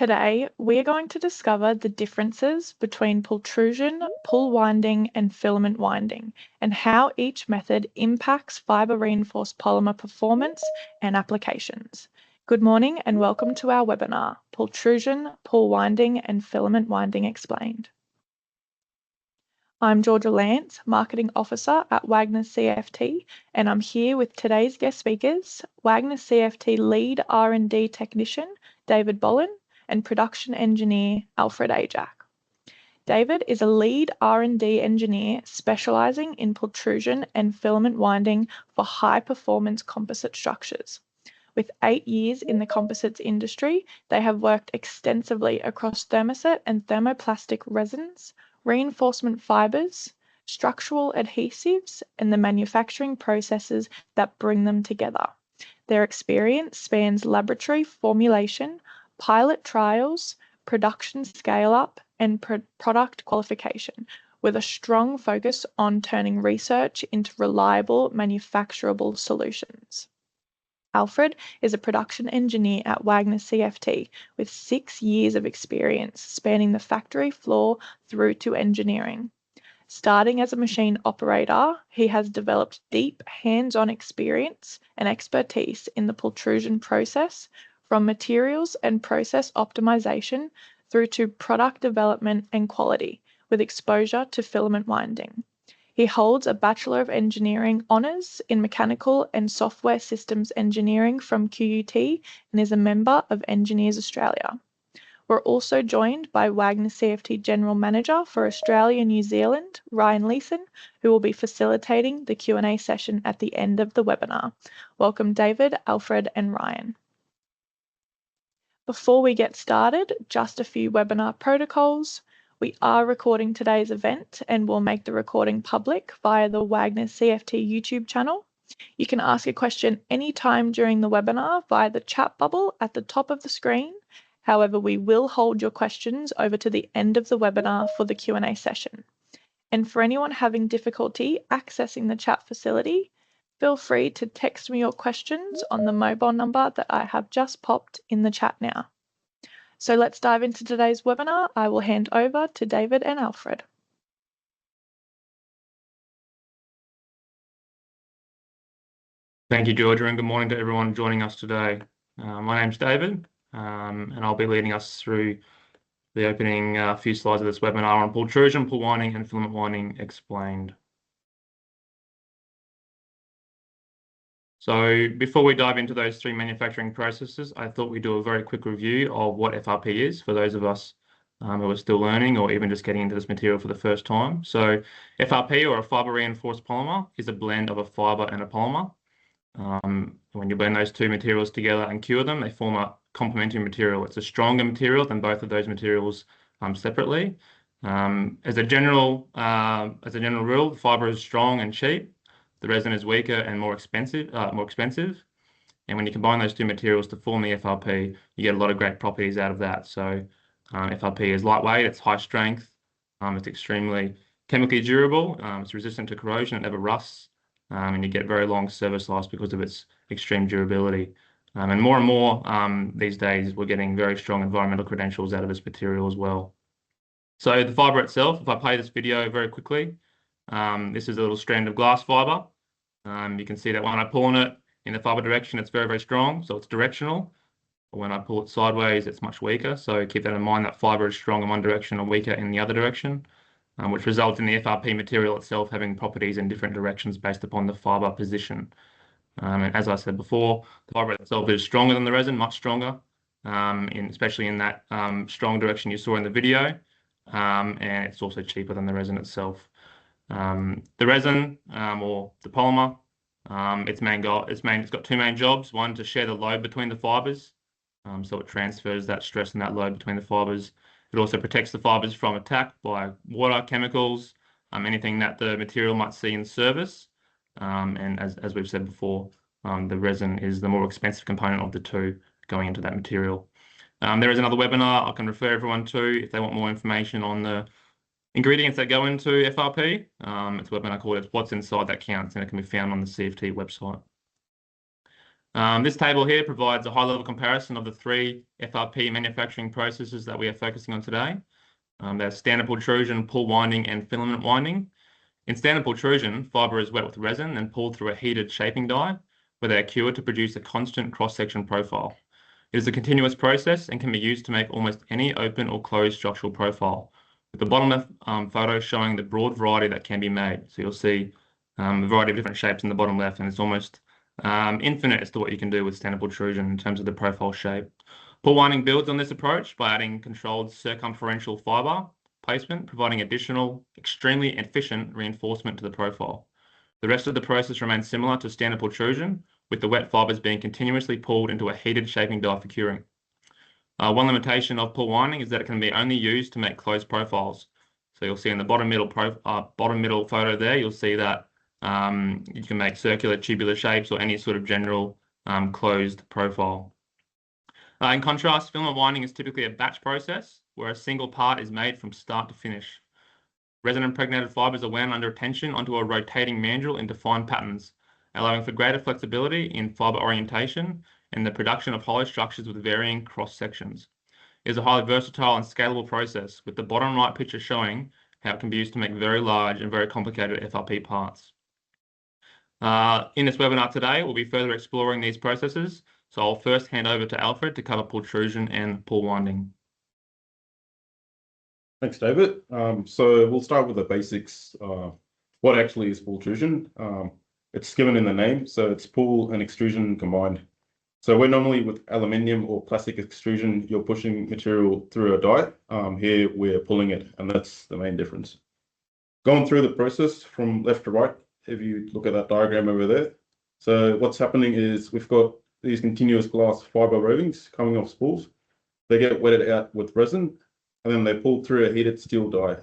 Today, we are going to discover the differences between pultrusion, pull winding, and filament winding, and how each method impacts fibre reinforced polymer performance and applications. Good morning and welcome to our webinar, Pultrusion, Pull Winding and Filament Winding Explained. I'm Georgia Lance, Marketing Officer at Wagners CFT, and I'm here with today's guest speakers, Wagners CFT Lead R&D Technician, David Bolin, and Production Engineer, Alfred Ajak. David is a lead R&D engineer specialising in pultrusion and filament winding for high-performance composite structures. With 8 years in the composites industry, they have worked extensively across thermoset and thermoplastic resins, reinforcement fibres, structural adhesives, and the manufacturing processes that bring them together. Their experience spans laboratory formulation, pilot trials, production scale-up, and product qualification, with a strong focus on turning research into reliable manufacturable solutions. Alfred is a production engineer at Wagners CFT with 6 years of experience spanning the factory floor through to engineering. Starting as a machine operator, he has developed deep hands-on experience and expertise in the pultrusion process, from materials and process optimization through to product development and quality, with exposure to filament winding. He holds a Bachelor of Engineering Honours in Mechanical and Software Systems Engineering from QUT and is a member of Engineers Australia. We're also joined by Wagners CFT General Manager for Australia and New Zealand, Ryan Leeson, who will be facilitating the Q&A session at the end of the webinar. Welcome David, Alfred and Ryan. Before we get started, just a few webinar protocols. We are recording today's event and will make the recording public via the Wagners CFT YouTube channel. You can ask a question anytime during the webinar via the chat bubble at the top of the screen. However, we will hold your questions over to the end of the webinar for the Q&A session. And for anyone having difficulty accessing the chat facility, feel free to text me your questions on the mobile number that I have just popped in the chat now. So let's dive into today's webinar. I will hand over to David and Alfred. Thank you, Georgia, and good morning to everyone joining us today. My name's David, and I'll be leading us through the opening few slides of this webinar on pultrusion, pull winding, and filament winding explained. So before we dive into those 3 manufacturing processes, I thought we'd do a very quick review of what FRP is for those of us who are still learning or even just getting into this material for the first time. So FRP, or a fibre reinforced polymer, is a blend of a fibre and a polymer. When you blend those 2 materials together and cure them, they form a complementary material. It's a stronger material than both of those materials separately. As a general rule, the fibre is strong and cheap. The resin is weaker and more expensive. And when you combine those 2 materials to form the FRP, you get a lot of great properties out of that. So FRP is lightweight, it's high strength, it's extremely chemically durable, it's resistant to corrosion, it never rusts, and you get very long service lives because of its extreme durability. And more these days, we're getting very strong environmental credentials out of this material as well. So the fibre itself, if I play this video very quickly, this is a little strand of glass fibre. You can see that when I pull on it in the fibre direction, it's very, very strong, so it's directional. But when I pull it sideways, it's much weaker. So keep that in mind, that fibre is strong in one direction and weaker in the other direction, which results in the FRP material itself having properties in different directions based upon the fibre position. And as I said before, the fibre itself is stronger than the resin, much stronger, especially in that strong direction you saw in the video, and it's also cheaper than the resin itself. The resin, or the polymer, it's got 2 main jobs. One, to share the load between the fibres, so it transfers that stress and that load between the fibres. It also protects the fibres from attack by water, chemicals, anything that the material might see in service. And as we've said before, the resin is the more expensive component of the 2 going into that material. There is another webinar I can refer everyone to if they want more information on the ingredients that go into FRP. It's a webinar called What's Inside That Counts, and it can be found on the CFT website. This table here provides a high-level comparison of the three FRP manufacturing processes that we are focusing on today. There's standard pultrusion, pull winding, and filament winding. In standard pultrusion, fibre is wet with resin and pulled through a heated shaping die, where they are cured to produce a constant cross-section profile. It is a continuous process and can be used to make almost any open or closed structural profile, with the bottom left photo showing the broad variety that can be made. So you'll see a variety of different shapes in the bottom left, and it's almost infinite as to what you can do with standard pultrusion in terms of the profile shape. Pull winding builds on this approach by adding controlled circumferential fibre placement, providing additional, extremely efficient reinforcement to the profile. The rest of the process remains similar to standard pultrusion, with the wet fibres being continuously pulled into a heated shaping die for curing. One limitation of pull winding is that it can be only used to make closed profiles. So you'll see in the bottom middle photo there, you'll see that you can make circular, tubular shapes or any sort of general closed profile. In contrast, filament winding is typically a batch process where a single part is made from start to finish. Resin-impregnated fibres are wound under tension onto a rotating mandrel in defined patterns, allowing for greater flexibility in fibre orientation and the production of hollow structures with varying cross-sections. It is a highly versatile and scalable process, with the bottom right picture showing how it can be used to make very large and very complicated FRP parts. In this webinar today, we'll be further exploring these processes, so I'll first hand over to Alfred to cover pultrusion and pull winding. Thanks, David. So we'll start with the basics. What actually is pultrusion? It's given in the name, so it's pull and extrusion combined. So we're normally with aluminium or plastic extrusion, you're pushing material through a die. Here we're pulling it, and that's the main difference. Going through the process from left to right, if you look at that diagram over there. So what's happening is we've got these continuous glass fiber rovings coming off spools. They get wetted out with resin, and then they're pulled through a heated steel die.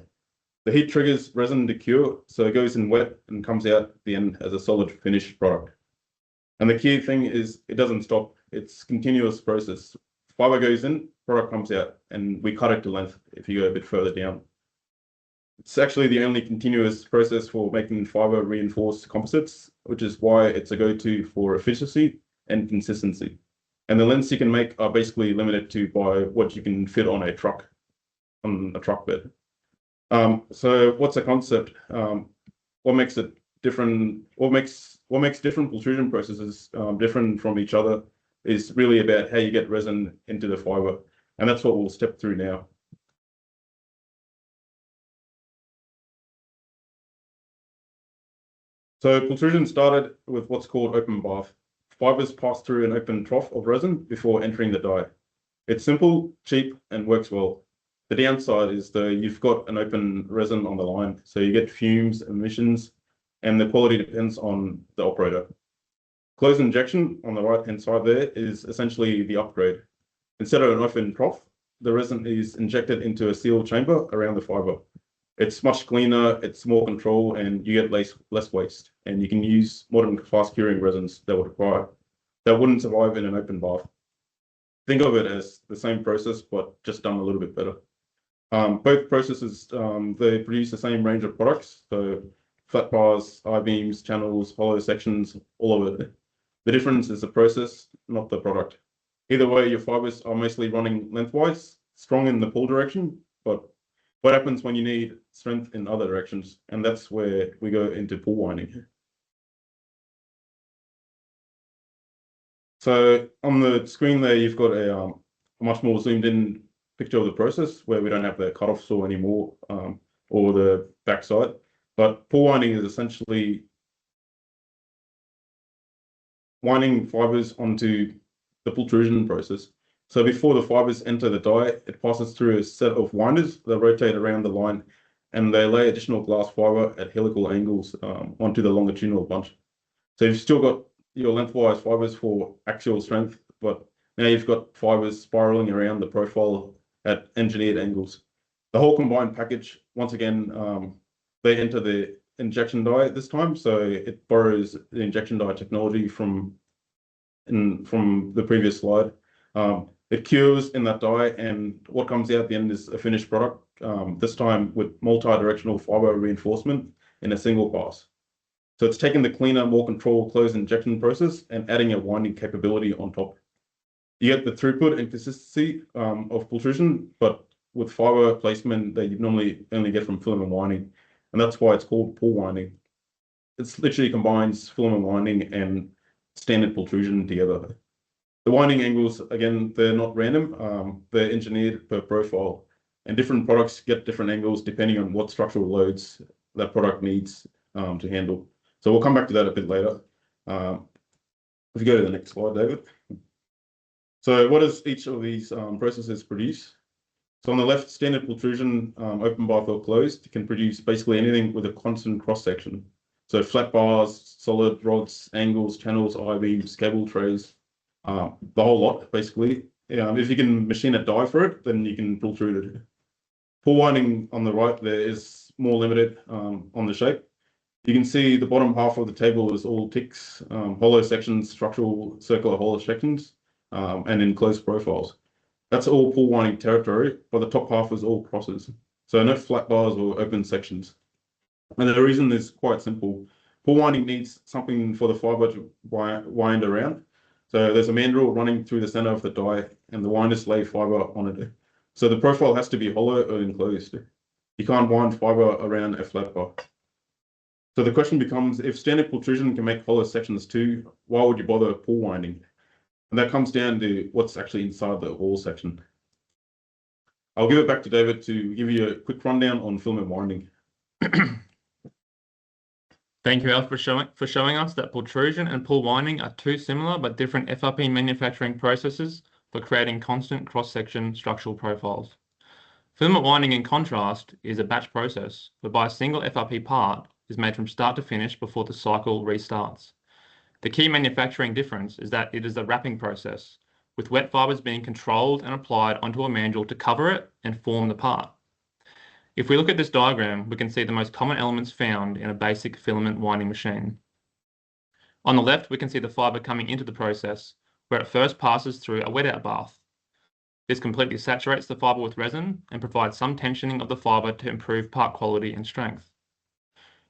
The heat triggers resin to cure, so it goes in wet and comes out at the end as a solid finished product. And the key thing is it doesn't stop. It's a continuous process. Fiber goes in, product comes out, and we cut it to length if you go a bit further down. It's actually the only continuous process for making fiber reinforced composites, which is why it's a go-to for efficiency and consistency. And the lengths you can make are basically limited to by what you can fit on a truck bed. So what's a concept? What makes it different? What makes different pultrusion processes different from each other is really about how you get resin into the fiber, and that's what we'll step through now. So pultrusion started with what's called open bath. Fibers pass through an open trough of resin before entering the die. It's simple, cheap, and works well. The downside is you've got an open resin on the line, so you get fumes, emissions, and the quality depends on the operator. Closed injection on the right-hand side there is essentially the upgrade. Instead of an open trough, the resin is injected into a sealed chamber around the fiber. It's much cleaner, it's more control, and you get less waste. And you can use modern fast curing resins that wouldn't survive in an open bath. Think of it as the same process, but just done a little bit better. Both processes, they produce the same range of products. So flat bars, I-beams, channels, hollow sections, all of it. The difference is the process, not the product. Either way, your fibers are mostly running lengthwise, strong in the pull direction, but what happens when you need strength in other directions? And that's where we go into pull winding. So on the screen there, you've got a much more zoomed in picture of the process where we don't have the cutoff saw anymore or the backside. But pull winding is essentially winding fibers onto the pultrusion process. So before the fibers enter the die, it passes through a set of winders that rotate around the line, and they lay additional glass fiber at helical angles onto the longitudinal bunch. So you've still got your lengthwise fibers for axial strength, but now you've got fibers spiraling around the profile at engineered angles. The whole combined package, once again, they enter the injection die this time, so it borrows the injection die technology from the previous slide. It cures in that die, and what comes out at the end is a finished product, this time with multi-directional fiber reinforcement in a single pass. So it's taking the cleaner, more controlled closed injection process and adding a winding capability on top. You get the throughput and consistency of pultrusion, but with fiber placement that you normally only get from filament winding. And that's why it's called pull winding. It literally combines filament winding and standard pultrusion together. The winding angles, again, they're not random. They're engineered per profile. And different products get different angles depending on what structural loads that product needs to handle. So we'll come back to that a bit later. If you go to the next slide, David. So what does each of these processes produce? So on the left, standard pultrusion, open bar fill closed, can produce basically anything with a constant cross-section. So flat bars, solid rods, angles, channels, I-beams, cable trays, the whole lot, basically. If you can machine a die for it, then you can pultrude it. Pull winding on the right there is more limited on the shape. You can see the bottom half of the table is all ticks, hollow sections, structural circular hollow sections, and enclosed profiles. That's all pull winding territory, but the top half is all crosses. So no flat bars or open sections. And the reason is quite simple. Pull winding needs something for the fiber to wind around. So there's a mandrel running through the center of the die, and the winders lay fiber on it. So the profile has to be hollow or enclosed. You can't wind fiber around a flat bar. So the question becomes, if standard pultrusion can make hollow sections too, why would you bother pull winding? And that comes down to what's actually inside the wall section. I'll give it back to David to give you a quick rundown on filament winding. Thank you, Alfred, for showing us that pultrusion and pull winding are two similar but different FRP manufacturing processes for creating constant cross-section structural profiles. Filament winding, in contrast, is a batch process whereby a single FRP part is made from start to finish before the cycle restarts. The key manufacturing difference is that it is a wrapping process, with wet fibers being controlled and applied onto a mandrel to cover it and form the part. If we look at this diagram, we can see the most common elements found in a basic filament winding machine. On the left, we can see the fiber coming into the process, where it first passes through a wet-out bath. This completely saturates the fiber with resin and provides some tensioning of the fiber to improve part quality and strength.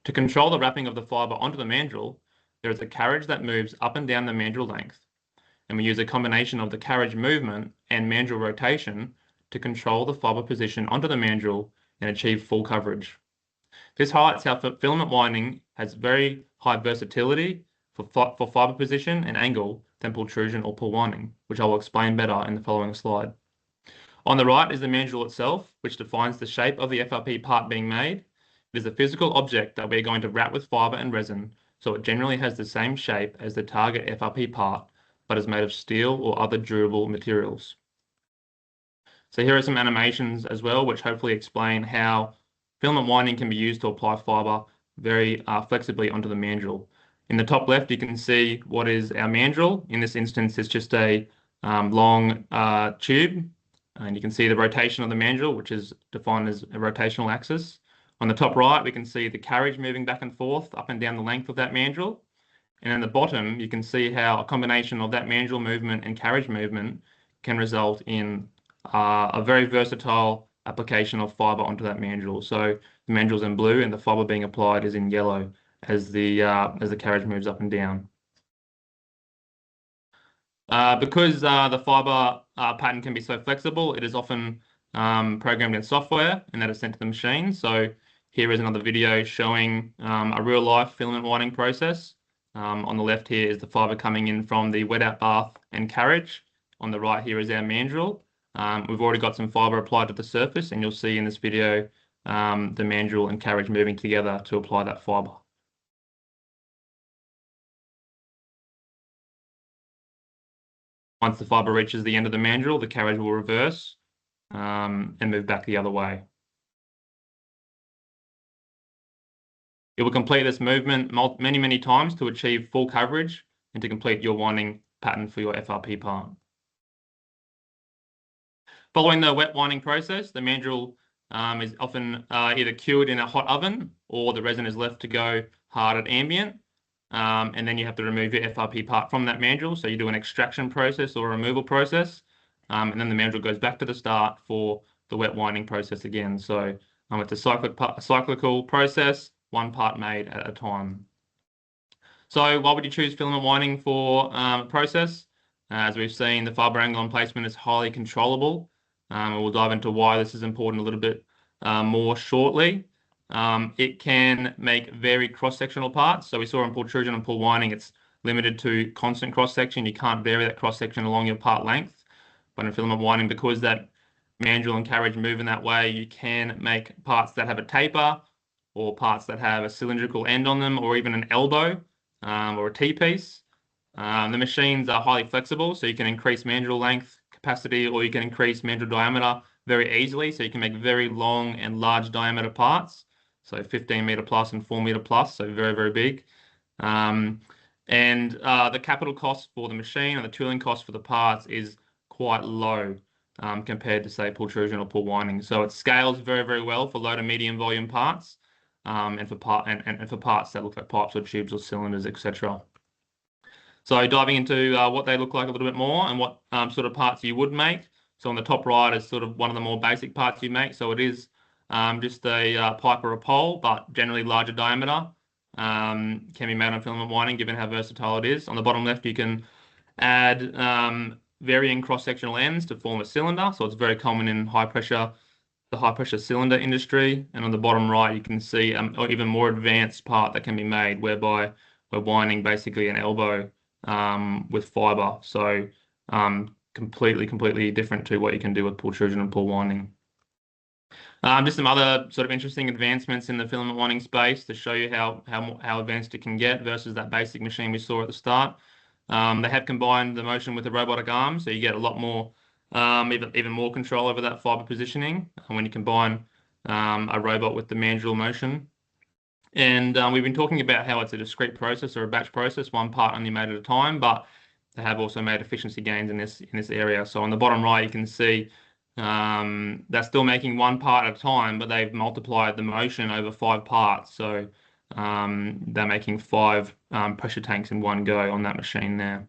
To control the wrapping of the fiber onto the mandrel, there is a carriage that moves up and down the mandrel length, and we use a combination of the carriage movement and mandrel rotation to control the fiber position onto the mandrel and achieve full coverage. This highlights how filament winding has very high versatility for fiber position and angle than pultrusion or pull winding, which I will explain better in the following slide. On the right is the mandrel itself, which defines the shape of the FRP part being made. It is a physical object that we're going to wrap with fiber and resin, so it generally has the same shape as the target FRP part, but is made of steel or other durable materials. So here are some animations as well, which hopefully explain how filament winding can be used to apply fiber very flexibly onto the mandrel. In the top left, you can see what is our mandrel. In this instance, it's just a long tube, and you can see the rotation of the mandrel, which is defined as a rotational axis. On the top right, we can see the carriage moving back and forth up and down the length of that mandrel. And in the bottom, you can see how a combination of that mandrel movement and carriage movement can result in a very versatile application of fiber onto that mandrel. So the mandrel's in blue and the fiber being applied is in yellow as the carriage moves up and down. Because the fiber pattern can be so flexible, it is often programmed in software and that is sent to the machine. So here is another video showing a real-life filament winding process. On the left here is the fiber coming in from the wet-out bath and carriage. On the right here is our mandrel. We've already got some fiber applied to the surface, and you'll see in this video the mandrel and carriage moving together to apply that fiber. Once the fiber reaches the end of the mandrel, the carriage will reverse and move back the other way. It will complete this movement many, many times to achieve full coverage and to complete your winding pattern for your FRP part. Following the wet winding process, the mandrel is often either cured in a hot oven or the resin is left to go hard at ambient. And then you have to remove your FRP part from that mandrel. So you do an extraction process or a removal process. And then the mandrel goes back to the start for the wet winding process again. So it's a cyclical process, one part made at a time. So why would you choose filament winding for process? As we've seen, the fiber angle and placement is highly controllable. And we'll dive into why this is important a little bit more shortly. It can make very cross-sectional parts. So we saw in pultrusion and pull winding, it's limited to constant cross-section. You can't vary that cross-section along your part length. But in filament winding, because that mandrel and carriage move in that way, you can make parts that have a taper or parts that have a cylindrical end on them, or even an elbow or a T-piece. The machines are highly flexible, so you can increase mandrel length capacity, or you can increase mandrel diameter very easily. So you can make very long and large diameter parts, so 15 meter plus and 4 meter plus, so very, very big. And the capital cost for the machine and the tooling cost for the parts is quite low compared to, say, pultrusion or pull winding. So it scales very, very well for low to medium volume parts. And for parts that look like pipes or tubes or cylinders, etc. So diving into what they look like a little bit more and what sort of parts you would make. So on the top right is sort of one of the more basic parts you make. So it is just a pipe or a pole, but generally larger diameter. Can be made on filament winding, given how versatile it is. On the bottom left, you can add varying cross-sectional ends to form a cylinder. So it's very common in the high pressure cylinder industry. And on the bottom right, you can see or even more advanced part that can be made, whereby we're winding basically an elbow with fiber. So completely different to what you can do with pultrusion and pull winding. Just some other sort of interesting advancements in the filament winding space to show you how advanced it can get versus that basic machine we saw at the start. They have combined the motion with the robotic arm, so you get a lot more even more control over that fiber positioning when you combine a robot with the manual motion. And we've been talking about how it's a discrete process or a batch process, one part only made at a time, but they have also made efficiency gains in this area. So on the bottom right, you can see they're still making one part at a time, but they've multiplied the motion over 5 parts. So they're making 5 pressure tanks in one go on that machine there.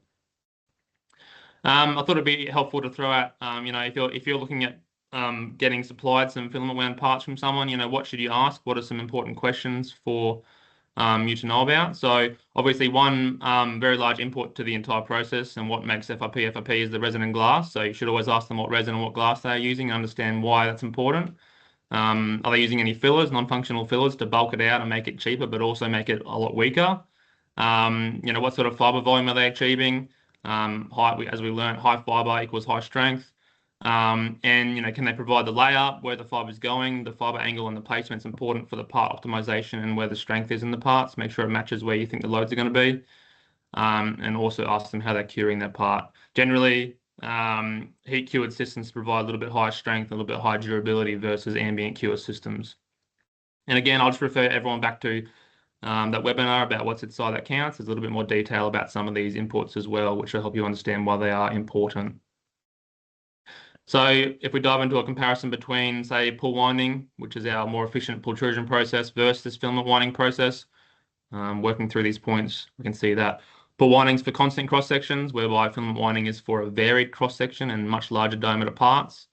I thought it'd be helpful to throw out, if you're looking at getting supplied some filament wound parts from someone, what should you ask? What are some important questions for you to know about? So obviously one very large input to the entire process and what makes FRP is the resin and glass. So you should always ask them what resin and what glass they're using and understand why that's important. Are they using any fillers, non-functional fillers, to bulk it out and make it cheaper, but also make it a lot weaker? What sort of fiber volume are they achieving? As we learned, high fiber equals high strength. And can they provide the layup, where the fiber is going, the fiber angle and the placement's important for the part optimization and where the strength is in the parts. Make sure it matches where you think the loads are going to be. And also ask them how they're curing their part. Generally, heat cured systems provide a little bit higher strength, a little bit higher durability versus ambient cure systems. And again, I'll just refer everyone back to that webinar about what's inside that counts. There's a little bit more detail about some of these inputs as well, which will help you understand why they are important. So if we dive into a comparison between, say, pull winding, which is our more efficient pultrusion process, versus this filament winding process, working through these points, we can see that pull winding is for constant cross sections, whereby filament winding is for a varied cross section and much larger diameter parts.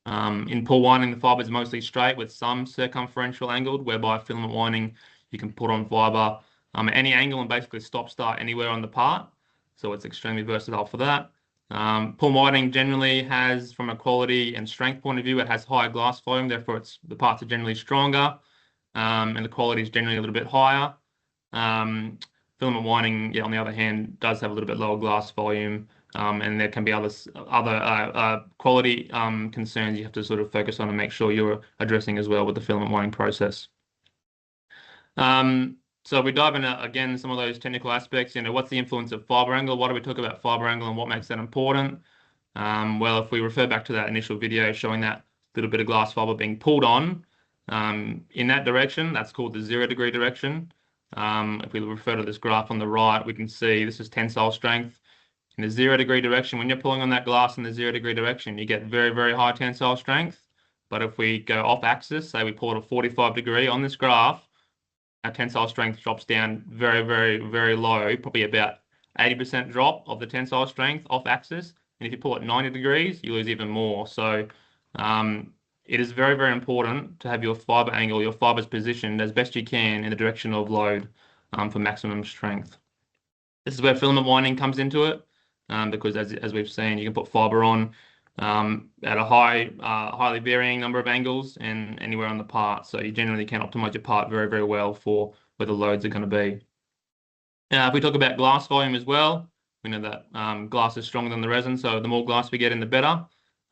In pull winding, the fiber is mostly straight with some circumferential angled, whereby filament winding, you can put on fiber at any angle and basically start anywhere on the part. So it's extremely versatile for that. Pull winding generally has, from a quality and strength point of view, it has higher glass volume, therefore the parts are generally stronger, and the quality is generally a little bit higher. Filament winding, on the other hand, does have a little bit lower glass volume, and there can be other quality concerns you have to sort of focus on and make sure you're addressing as well with the filament winding process. So we dive into, again, some of those technical aspects. What's the influence of fiber angle? Why do we talk about fiber angle and what makes that important? Well, if we refer back to that initial video showing that little bit of glass fiber being pulled on in that direction, that's called the 0 degree direction. If we refer to this graph on the right, we can see this is tensile strength. In the 0 degree direction, when you're pulling on that glass in the 0 degree direction, you get very, very high tensile strength. But if we go off axis, say we pull it at 45 degree on this graph, our tensile strength drops down very, very, very low, probably about 80% drop of the tensile strength off axis. And if you pull it 90 degrees, you lose even more. So it is very, very important to have your fiber angle, your fibers positioned as best you can in the direction of load for maximum strength. This is where filament winding comes into it, because as we've seen, you can put fibre on at a highly varying number of angles and anywhere on the part. So you generally can optimize your part very, very well for where the loads are going to be. If we talk about glass volume as well, we know that glass is stronger than the resin, so the more glass we get in, the better.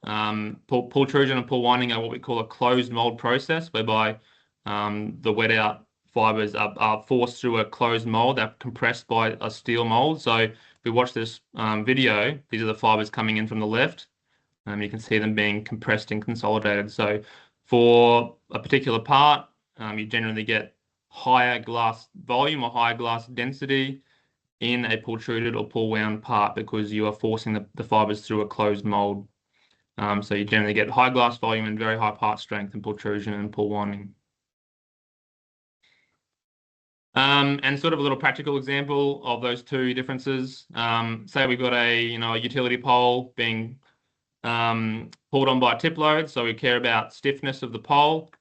Pultrusion and pull winding are what we call a closed mold process, whereby the wet out fibers are forced through a closed mold that compressed by a steel mold. So if we watch this video, these are the fibers coming in from the left. You can see them being compressed and consolidated. So for a particular part, you generally get higher glass volume or higher glass density in a pultruded or pull wound part because you are forcing the fibers through a closed mold. So you generally get high glass volume and very high part strength in pultrusion and pull winding. And sort of a little practical example of those two differences. Say we've got a utility pole being pulled on by a tip load, so we care about stiffness of the pole.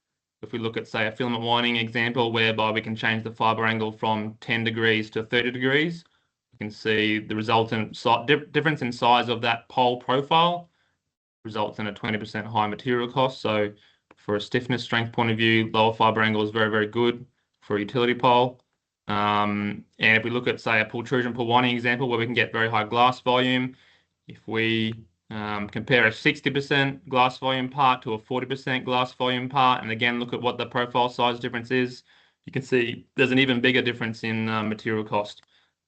If we look at, say, a filament winding example whereby we can change the fibre angle from 10 degrees to 30 degrees, you can see the resultant difference in size of that pole profile results in a 20% higher material cost. So for a stiffness strength point of view, lower fibre angle is very, very good for a utility pole. And if we look at, say, a pultrusion pull winding example where we can get very high glass volume, if we compare a 60% glass volume part to a 40% glass volume part, and again, look at what the profile size difference is, you can see there's an even bigger difference in material cost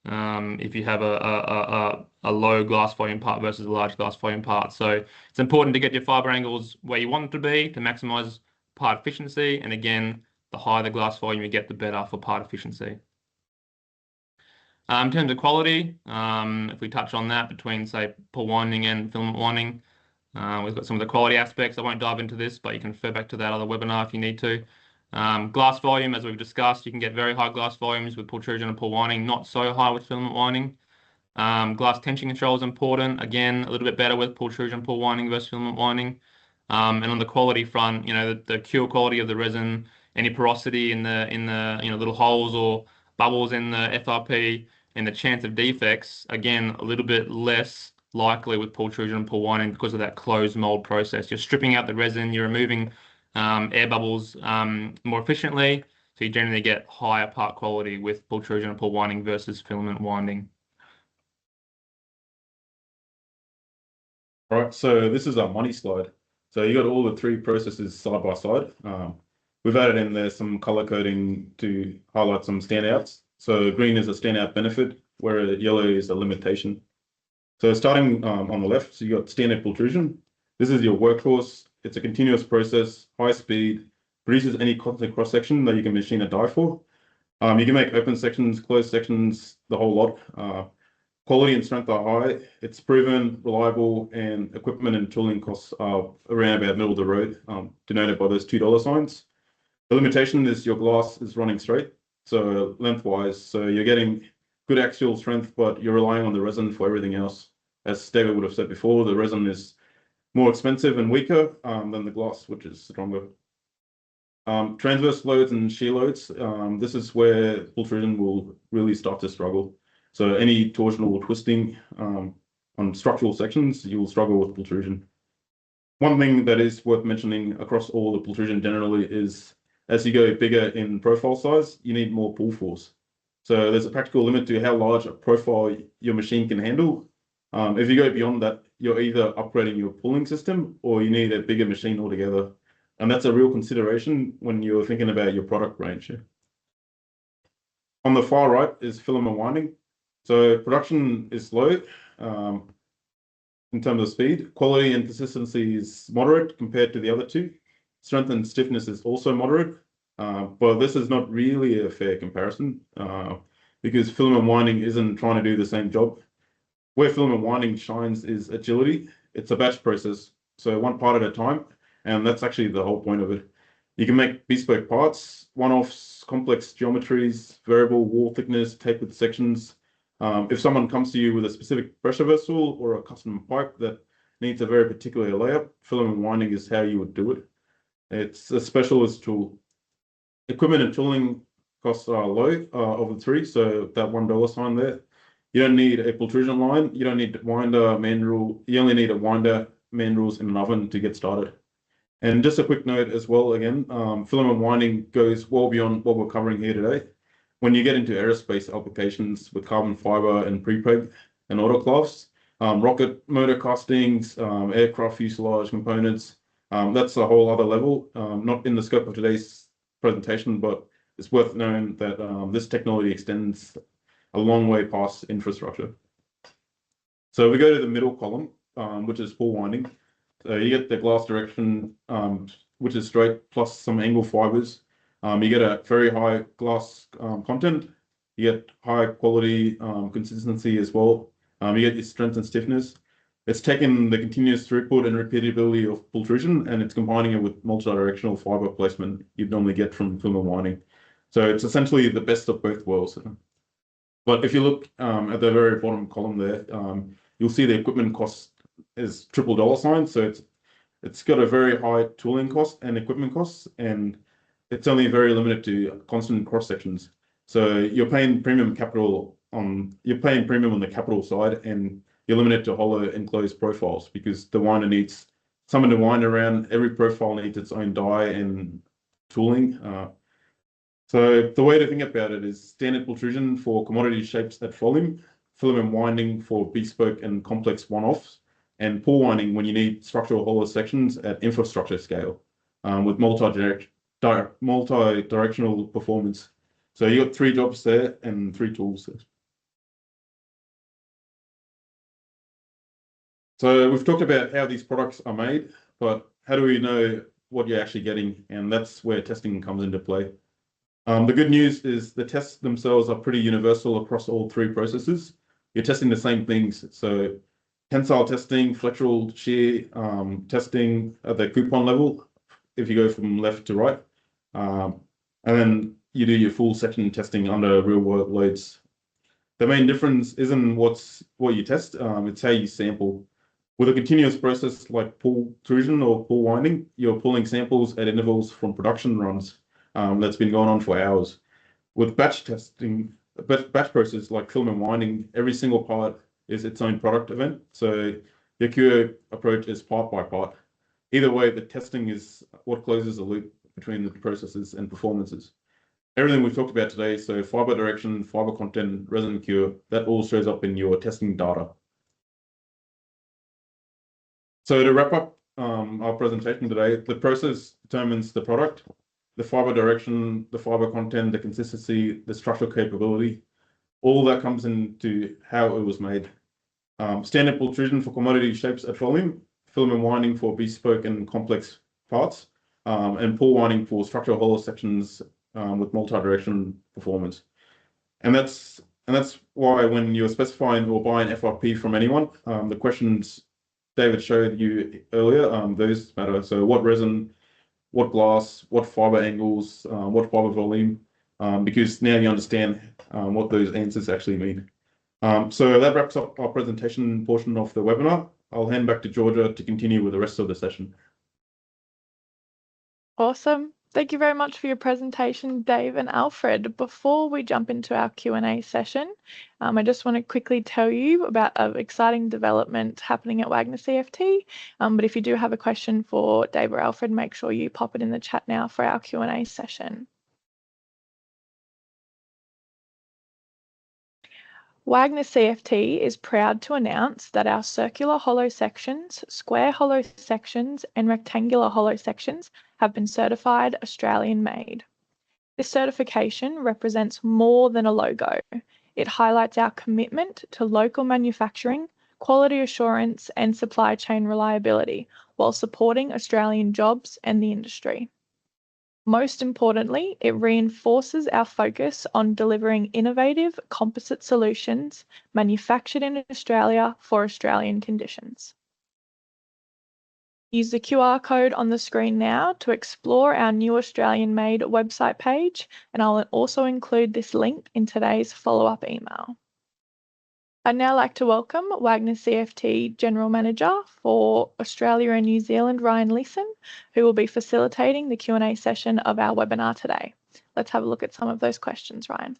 if you have a low glass volume part versus a large glass volume part. So it's important to get your fibre angles where you want them to be to maximize part efficiency. And again, the higher the glass volume you get, the better for part efficiency. In terms of quality, if we touch on that between, say, pull winding and filament winding, we've got some of the quality aspects. I won't dive into this, but you can refer back to that other webinar if you need to. Glass volume, as we've discussed, you can get very high glass volumes with pultrusion and pull winding, not so high with filament winding. Glass tension control is important. Again, a little bit better with pultrusion, pull winding versus filament winding. And on the quality front, the cure quality of the resin, any porosity in the little holes or bubbles in the FRP, and the chance of defects, again, a little bit less likely with pultrusion and pull winding because of that closed mold process. You're stripping out the resin, you're removing air bubbles more efficiently, so you generally get higher part quality with pultrusion and pull winding versus filament winding. All right, so this is our money slide. So you got all the three processes side by side. We've added in there some color coding to highlight some standouts. So green is a standout benefit, where yellow is a limitation. So starting on the left, so you got standard pultrusion. This is your workhorse. It's a continuous process, high speed, produces any constant cross section that you can machine a die for. You can make open sections, closed sections, the whole lot. Quality and strength are high. It's proven, reliable, and equipment and tooling costs are around about middle of the road, denoted by those $2 signs. The limitation is your glass is running straight, so lengthwise. So you're getting good axial strength, but you're relying on the resin for everything else. As David would have said before, the resin is more expensive and weaker than the glass, which is stronger. Transverse loads and shear loads. This is where pultrusion will really start to struggle. So any torsional or twisting on structural sections, you will struggle with pultrusion. One thing that is worth mentioning across all the pultrusion generally is as you go bigger in profile size, you need more pull force. So there's a practical limit to how large a profile your machine can handle. If you go beyond that, you're either upgrading your pulling system or you need a bigger machine altogether. And that's a real consideration when you're thinking about your product range. On the far right is filament winding. So production is slow in terms of speed. Quality and consistency is moderate compared to the other two. Strength and stiffness is also moderate, but this is not really a fair comparison because filament winding isn't trying to do the same job. Where filament winding shines is agility. It's a batch process, so one part at a time, and that's actually the whole point of it. You can make bespoke parts, one-offs, complex geometries, variable wall thickness, tapered sections. If someone comes to you with a specific pressure vessel or a custom pipe that needs a very particular layout, filament winding is how you would do it. It's a specialist tool. Equipment and tooling costs are low of the three, so that $1 sign there. You don't need a pultrusion line. You don't need winder, mandrel. You only need a winder, mandrels, and an oven to get started. And just a quick note as well, again, filament winding goes well beyond what we're covering here today. When you get into aerospace applications with carbon fiber and prepreg and autoclaves, rocket motor castings, aircraft fuselage components, that's a whole other level, not in the scope of today's presentation, but it's worth knowing that this technology extends a long way past infrastructure. So we go to the middle column, which is pull winding. So you get the glass direction, which is straight, plus some angle fibers. You get a very high glass content. You get high quality consistency as well. You get your strength and stiffness. It's taken the continuous throughput and repeatability of pultrusion, and it's combining it with multi-directional fiber placement you'd normally get from filament winding. So it's essentially the best of both worlds. But if you look at the very bottom column there, you'll see the equipment cost is triple dollar sign. So it's got a very high tooling cost and equipment costs, and it's only very limited to constant cross sections. So you're paying premium on the capital side, and you're limited to hollow enclosed profiles because the winder needs someone to wind around. Every profile needs its own die and tooling. So the way to think about it is standard pultrusion for commodity shapes at volume, filament winding for bespoke and complex one-offs, and pull winding when you need structural hollow sections at infrastructure scale with multi-directional performance. So you got 3 jobs there and 3 tools there. So we've talked about how these products are made, but how do we know what you're actually getting? And that's where testing comes into play. The good news is the tests themselves are pretty universal across all 3 processes. You're testing the same things. So tensile testing, flexural shear testing at the coupon level, if you go from left to right. And then you do your full section testing under real world loads. The main difference isn't what you test, it's how you sample. With a continuous process like pultrusion or pull winding, you're pulling samples at intervals from production runs that's been going on for hours. With batch testing, batch process like filament winding, every single part is its own product event. So the QA approach is part by part. Either way, the testing is what closes the loop between the processes and performances. Everything we've talked about today, so fiber direction, fiber content, resin cure, that all shows up in your testing data. So to wrap up our presentation today, the process determines the product, the fiber direction, the fiber content, the consistency, the structural capability. All that comes into how it was made. Standard pultrusion for commodity shapes at volume, filament winding for bespoke and complex parts, and pull winding for structural hollow sections with multi-direction performance. And that's why when you're specifying or buying FRP from anyone, the questions David showed you earlier, those matter. So what resin, what glass, what fiber angles, what fiber volume, because now you understand what those answers actually mean. So that wraps up our presentation portion of the webinar. I'll hand back to Georgia to continue with the rest of the session. Awesome. Thank you very much for your presentation, Dave and Alfred. Before we jump into our Q&A session, I just want to quickly tell you about an exciting development happening at Wagners CFT. But if you do have a question for Dave or Alfred, make sure you pop it in the chat now for our Q&A session. Wagners CFT is proud to announce that our circular hollow sections, square hollow sections, and rectangular hollow sections have been certified Australian made. This certification represents more than a logo. It highlights our commitment to local manufacturing, quality assurance, and supply chain reliability while supporting Australian jobs and the industry. Most importantly, it reinforces our focus on delivering innovative composite solutions manufactured in Australia for Australian conditions. Use the QR code on the screen now to explore our new Australian-made website page, and I'll also include this link in today's follow-up email. I'd now like to welcome Wagners CFT General Manager for Australia and New Zealand, Ryan Leeson, who will be facilitating the Q&A session of our webinar today. Let's have a look at some of those questions, Ryan.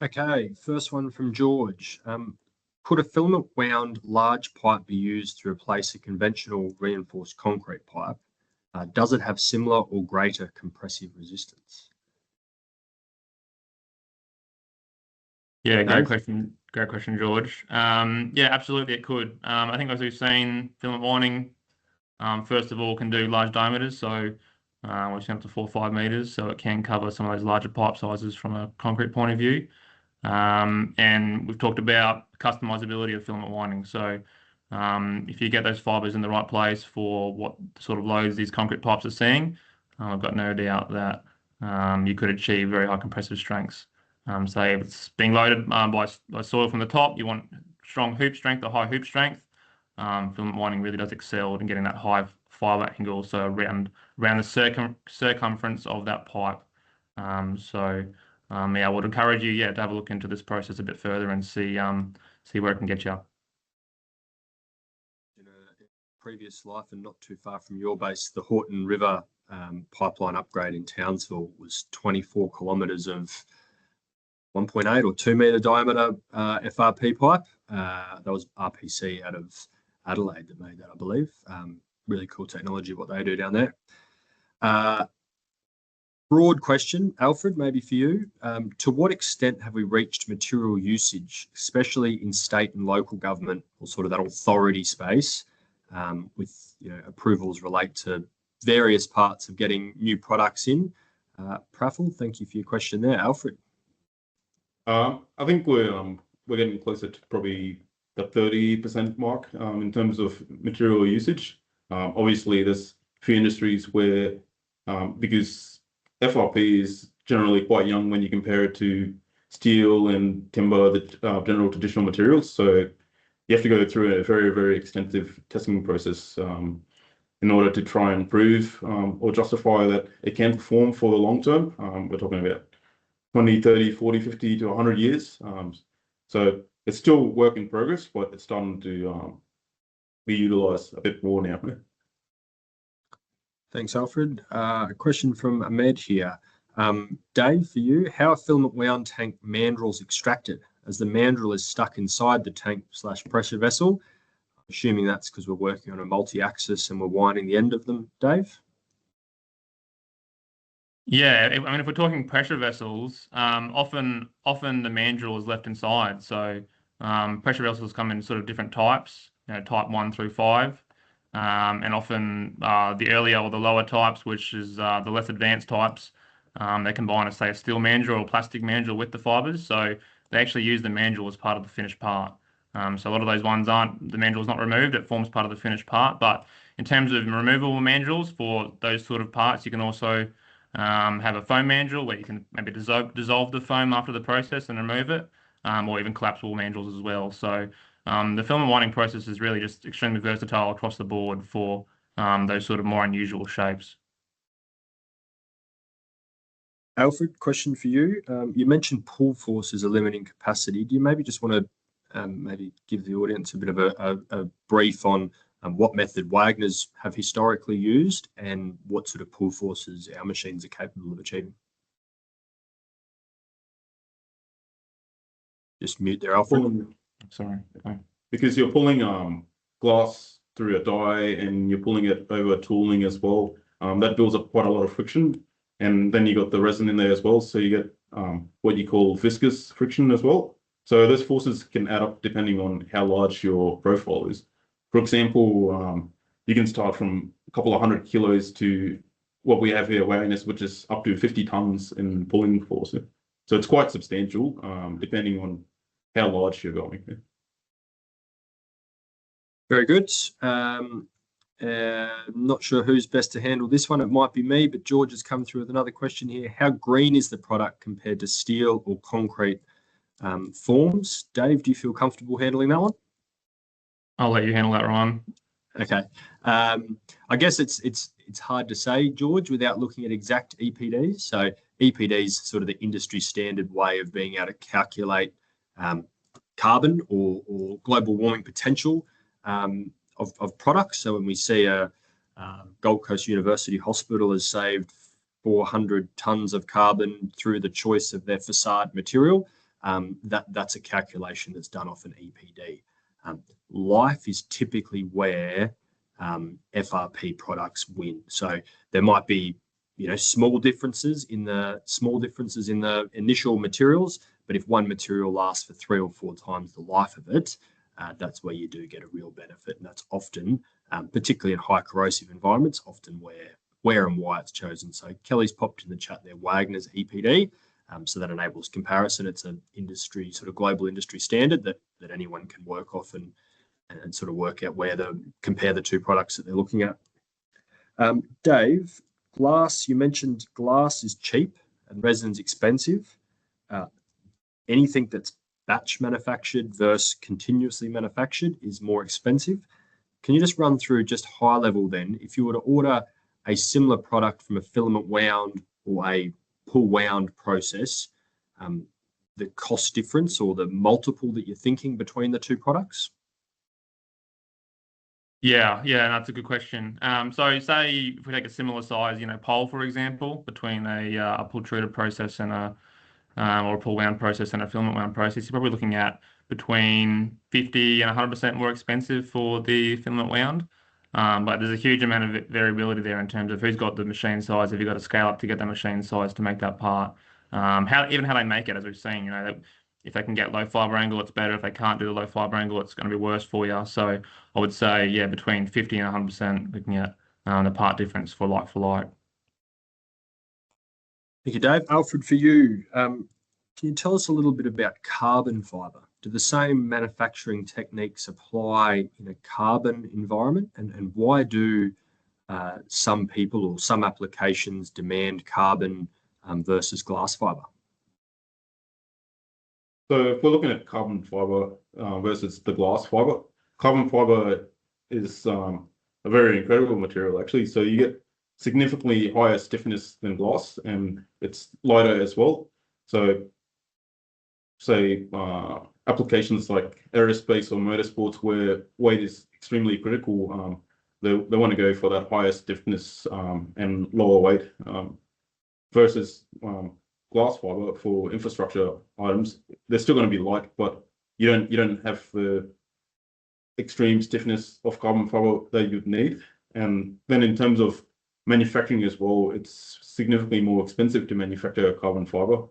Okay, first one from George. Could a filament wound large pipe be used to replace a conventional reinforced concrete pipe? Does it have similar or greater compressive resistance? Yeah, great Dave? question. Great question, George. Yeah, absolutely it could. I think as we've seen, filament winding, first of all, can do large diameters. So we've seen up to 4 or 5 meters. So it can cover some of those larger pipe sizes from a concrete point of view. And we've talked about customizability of filament winding. So if you get those fibers in the right place for what sort of loads these concrete pipes are seeing, I've got no doubt that you could achieve very high compressive strengths. So if it's being loaded by soil from the top, you want strong hoop strength or high hoop strength. Filament winding really does excel in getting that high fiber angle, so around the circumference of that pipe. Yeah, I would encourage you, to have a look into this process a bit further and see where it can get you. In a previous life and not too far from your base, the Horton River pipeline upgrade in Townsville was 24 kilometres of 1.8 or 2 metre diameter FRP pipe. That was RPC out of Adelaide that made that, I believe. Really cool technology, what they do down there. Broad question, Alfred, maybe for you. To what extent have we reached material usage, especially in state and local government, or sort of that authority space, with approvals relate to various parts of getting new products in? Praffel, thank you for your question there. Alfred. I think we're getting closer to probably the 30% mark in terms of material usage. Obviously, there's a few industries where, because FRP is generally quite young when you compare it to steel and timber, the general traditional materials. So you have to go through a very, very extensive testing process in order to try and prove or justify that it can perform for the long term. We're talking about 20, 30, 40, 50 to 100 years. So it's still work in progress, but it's starting to be utilized a bit more now. Thanks, Alfred. A question from Ahmed here. Dave, for you, how are filament wound tank mandrels extracted as the mandrel is stuck inside the tank/pressure vessel? Assuming that's because we're working on a multi-axis and we're winding the end of them, Dave? Yeah, I mean, if we're talking pressure vessels, often the mandrel is left inside. So pressure vessels come in sort of different types, type 1 through 5. And often the earlier or the lower types, which is the less advanced types, they combine, say, a steel mandrel or plastic mandrel with the fibers. So they actually use the mandrel as part of the finished part. So a lot of those ones the mandrel is not removed, it forms part of the finished part. But in terms of removable mandrels for those sort of parts, you can also have a foam mandrel where you can maybe dissolve the foam after the process and remove it, or even collapsible mandrels as well. So the filament winding process is really just extremely versatile across the board for those sort of more unusual shapes. Alfred, question for you. You mentioned pull force as a limiting capacity. Do you maybe just want to maybe give the audience a bit of a brief on what method Wagners have historically used and what sort of pull forces our machines are capable of achieving? Just mute there, Alfred. Sorry. Okay. Because you're pulling glass through a die and you're pulling it over tooling as well. That builds up quite a lot of friction. And then you got the resin in there as well. So you get what you call viscous friction as well. So those forces can add up depending on how large your profile is. For example, you can start from a couple of 100 kilos to what we have here, Wagners, which is up to 50 tons in pulling force. So it's quite substantial depending on how large you're going. Very good. Not sure who's best to handle this one. It might be me, but George has come through with another question here. How green is the product compared to steel or concrete forms? Dave, do you feel comfortable handling that one? I'll let you handle that, Ryan. Okay. I guess it's hard to say, George, without looking at exact EPDs. So EPD is sort of the industry standard way of being able to calculate carbon or global warming potential of products. So when we see a Gold Coast University hospital has saved 400 tons of carbon through the choice of their facade material, that's a calculation that's done off an EPD. Life is typically where FRP products win. So there might be, small differences in the initial materials, but if one material lasts for 3 or 4 times the life of it, that's where you do get a real benefit, and that's often, particularly in high corrosive environments, often where and why it's chosen. So Kelly's popped in the chat there, Wagners EPD. So that enables comparison. It's an industry, sort of global industry standard that anyone can work off and sort of work out where to compare the two products that they're looking at. Dave, glass, you mentioned glass is cheap and resin's expensive. Anything that's batch manufactured versus continuously manufactured is more expensive. Can you just run through just high level then, if you were to order a similar product from a filament wound or a pull wound process, the cost difference or the multiple that you're thinking between the two products? Yeah, that's a good question. So say if we take a similar size, pole, for example, between a pultruded process and or a pull wound process and a filament wound process, you're probably looking at between 50 and 100% more expensive for the filament wound. But there's a huge amount of variability there in terms of who's got the machine size, if you've got to scale up to get that machine size to make that part. How they make it, as we've seen, if they can get low fibre angle, it's better. If they can't do the low fibre angle, it's going to be worse for you. So I would say, yeah, between 50 and 100% looking at the part difference for like. Thank you, Dave. Alfred, for you, can you tell us a little bit about carbon fibre? Do the same manufacturing techniques apply in a carbon environment? And why do some people or some applications demand carbon versus glass fibre? So if we're looking at carbon fibre versus the glass fibre, carbon fibre is a very incredible material, actually. So you get significantly higher stiffness than glass, and it's lighter as well. So say applications like aerospace or motorsports where weight is extremely critical, they want to go for that higher stiffness and lower weight versus glass fiber for infrastructure items. They're still going to be light, but you don't have the extreme stiffness of carbon fiber that you'd need. And then in terms of manufacturing as well, it's significantly more expensive to manufacture carbon fiber.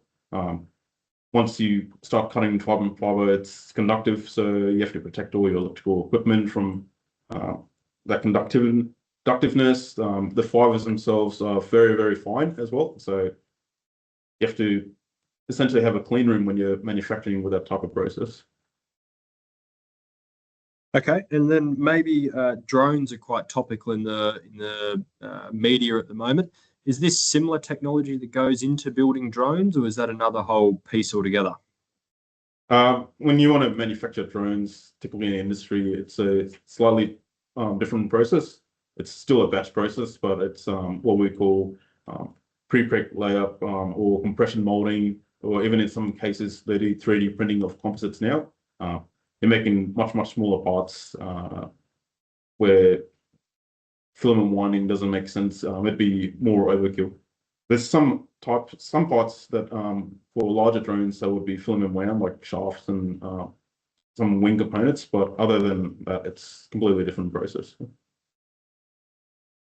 Once you start cutting carbon fiber, it's conductive, so you have to protect all your electrical equipment from that conductiveness. The fibers themselves are very, very fine as well. So you have to essentially have a clean room when you're manufacturing with that type of process. Okay, and then maybe drones are quite topical in the media at the moment. Is this similar technology that goes into building drones, or is that another whole piece altogether? When you want to manufacture drones, typically in the industry, it's a slightly different process. It's still a batch process, but it's what we call pre-preg layup or compression molding, or even in some cases, they do 3D printing of composites now. You're making much smaller parts where filament winding doesn't make sense. It'd be more overkill. There's some parts that for larger drones that would be filament wound, like shafts and some wing components, but other than that, it's a completely different process.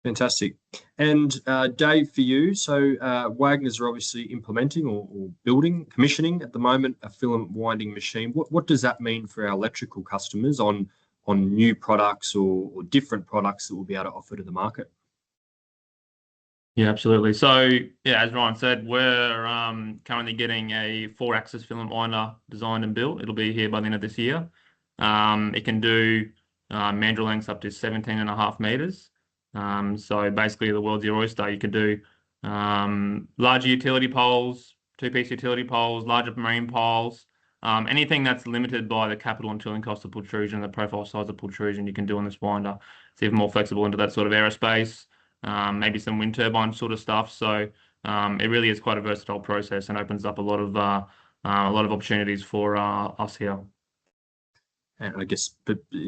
Fantastic. And Dave, for you, so Wagners are obviously implementing or building, commissioning at the moment a filament winding machine. What does that mean for our electrical customers on new products or different products that we'll be able to offer to the market? Yeah, absolutely. So yeah, as Ryan said, we're currently getting a 4-axis filament winder designed and built. It'll be here by the end of this year. It can do mandrel lengths up to 17.5 meters. So basically the world's your oyster. You can do larger utility poles, 2-piece utility poles, larger marine poles, anything that's limited by the capital and tooling cost of pultrusion, the profile size of pultrusion you can do on this winder. It's even more flexible into that sort of aerospace, maybe some wind turbine sort of stuff. So it really is quite a versatile process and opens up a lot of opportunities for us here. And I guess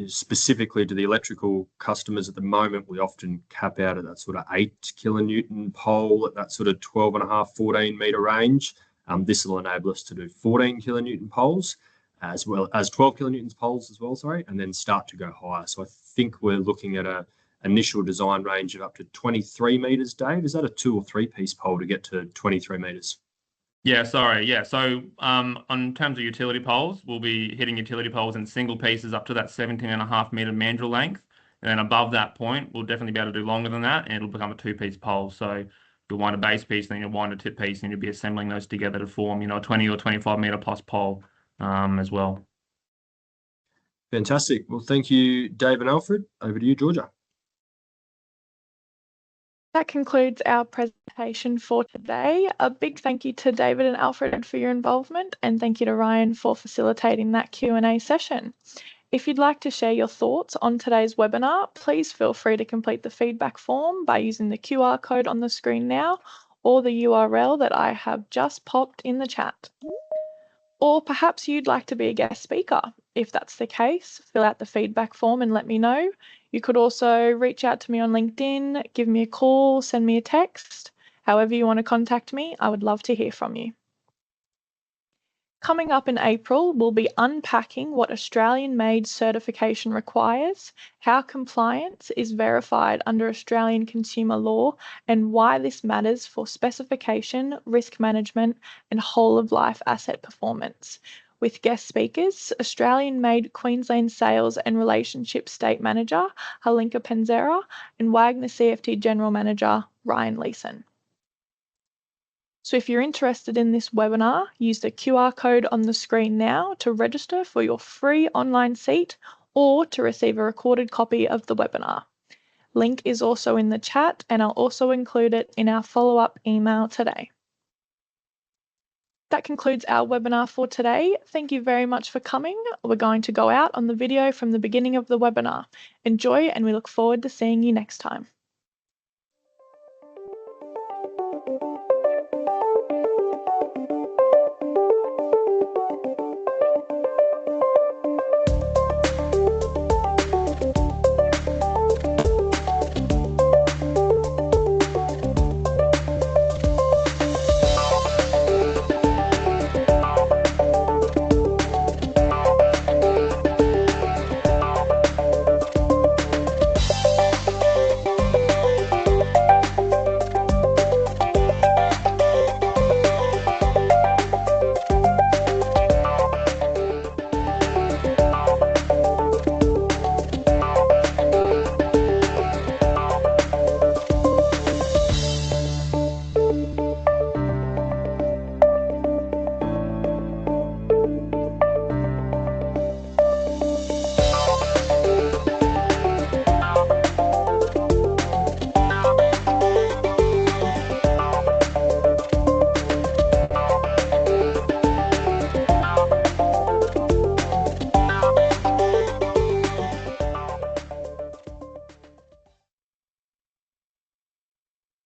specifically to the electrical customers at the moment, we often cap out at that sort of 8 kilonewton pole at that sort of 12.5, 14 meter range. This will enable us to do 14 kilonewton poles as well as 12 kilonewtons poles as well, sorry, and then start to go higher. So I think we're looking at an initial design range of up to 23 meters, Dave. Is that a 2 or 3 piece pole to get to 23 meters? Yeah, sorry. Yeah. So on terms of utility poles, we'll be hitting utility poles in single pieces up to that 17.5 meter mandrel length. And then above that point, we'll definitely be able to do longer than that, and it'll become a 2-piece pole. So you'll wind a base piece, then you'll wind a tip piece, and you'll be assembling those together to form, a 20 or 25 meter plus pole as well. Fantastic. Well, thank you, Dave and Alfred. Over to you, Georgia. That concludes our presentation for today. A big thank you to David and Alfred for your involvement, and thank you to Ryan for facilitating that Q&A session. If you'd like to share your thoughts on today's webinar, please feel free to complete the feedback form by using the QR code on the screen now or the URL that I have just popped in the chat. Or perhaps you'd like to be a guest speaker. If that's the case, fill out the feedback form and let me know. You could also reach out to me on LinkedIn, give me a call, send me a text. However you want to contact me, I would love to hear from you. Coming up in April, we'll be unpacking what Australian-made certification requires, how compliance is verified under Australian consumer law, and why this matters for specification, risk management, and whole-of-life asset performance. With guest speakers, Australian-made Queensland Sales and Relationship State Manager, Halinka Penzera, and Wagners CFT General Manager, Ryan Leeson. So if you're interested in this webinar, use the QR code on the screen now to register for your free online seat or to receive a recorded copy of the webinar. Link is also in the chat, and I'll also include it in our follow-up email today. That concludes our webinar for today. Thank you very much for coming. We're going to go out on the video from the beginning of the webinar. Enjoy, and we look forward to seeing you next time.